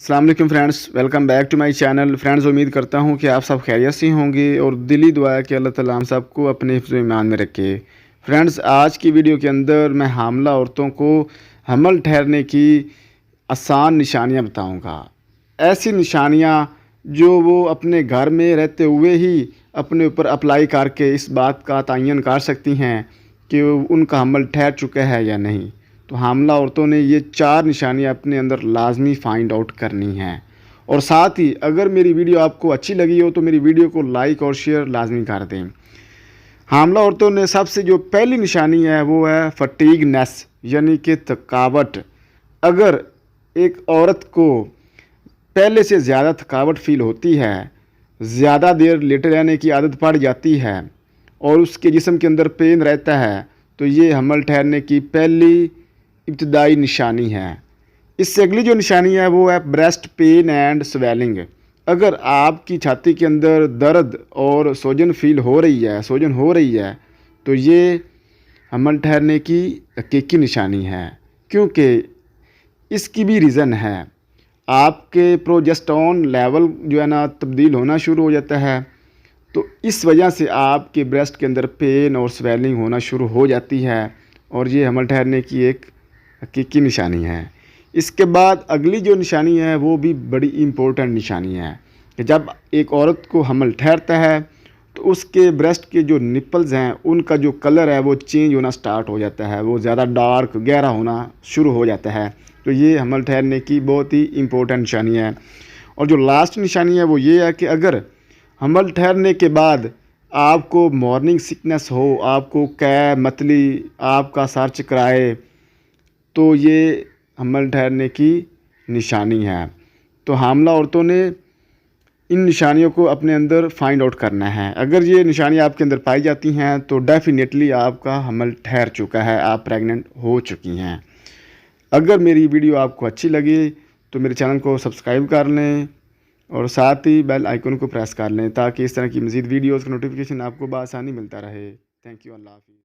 अस्सलाम वालेकुम friends, welcome back to my channel. Friends, उम्मीद करता हूं कि आप सब खैरियत से होंगे और दिली दुआ है कि अल्लाह ताला हम सबको अपने हिफ्ज़ ईमान में रखे। फ्रेंड्स, आज की वीडियो के अंदर मैं हामिला औरतों को हमल ठहरने की आसान निशानियां बताऊंगा। ऐसी निशानियां जो वो अपने घर में रहते हुए ही अपने ऊपर अप्लाई करके इस बात का तयन कर सकती हैं कि उनका हमल ठहर चुका है या नहीं। तो हामिला औरतों ने ये 4 निशानियां अपने अंदर लाजमी फ़ाइंड आउट करनी हैं। और साथ ही अगर मेरी वीडियो आपको अच्छी लगी हो तो मेरी वीडियो को लाइक और शेयर लाजमी कर दें। हामिला औरतों ने सबसे जो पहली निशानी है वो है फटीगनेस, यानी कि थकावट। अगर एक औरत को पहले से ज़्यादा थकावट फ़ील होती है, ज़्यादा देर लेटे रहने की आदत पड़ जाती है और उसके जिस्म के अंदर पेन रहता है, तो ये हमल ठहरने की पहली इब्तदाई निशानी है। इससे अगली जो निशानी है वो है ब्रेस्ट पेन एंड स्वेलिंग। अगर आपकी छाती के अंदर दर्द और सूजन फील हो रही है तो ये हमल ठहरने की हकीकी निशानी है, क्योंकि इसकी भी रीज़न है। आपके प्रोजेस्टेरोन लेवल जो है ना तब्दील होना शुरू हो जाता है, तो इस वजह से आपके ब्रेस्ट के अंदर पेन और स्वेलिंग होना शुरू हो जाती है और ये हमल ठहरने की एक हकीकी निशानी है। इसके बाद अगली जो निशानी है वो भी बड़ी इम्पोर्टेंट निशानी है कि जब एक औरत को हमल ठहरता है तो उसके ब्रेस्ट के जो निपल्स हैं उनका जो कलर है वो चेंज होना स्टार्ट हो जाता है, वो ज़्यादा डार्क गहरा होना शुरू हो जाता है। तो ये हमल ठहरने की बहुत ही इम्पोर्टेंट निशानी है। और जो लास्ट निशानी है वो ये है कि अगर हमल ठहरने के बाद आपको मॉर्निंग सिकनेस हो, आपको कै मतली, आपका सर चकराए, तो ये हमल ठहरने की निशानी है। तो हामिला औरतों ने इन निशानियों को अपने अंदर फाइंड आउट करना है। अगर ये निशानियाँ आपके अंदर पाई जाती हैं तो डेफिनेटली आपका हमल ठहर चुका है, आप प्रेग्नेंट हो चुकी हैं। अगर मेरी वीडियो आपको अच्छी लगी तो मेरे चैनल को सब्सक्राइब कर लें और साथ ही बेल आइकन को प्रेस कर लें ताकि इस तरह की मज़ीद वीडियोज़ का नोटिफिकेशन आपको बआसानी मिलता रहे। Thank you. अल्लाह हाफ़िज़।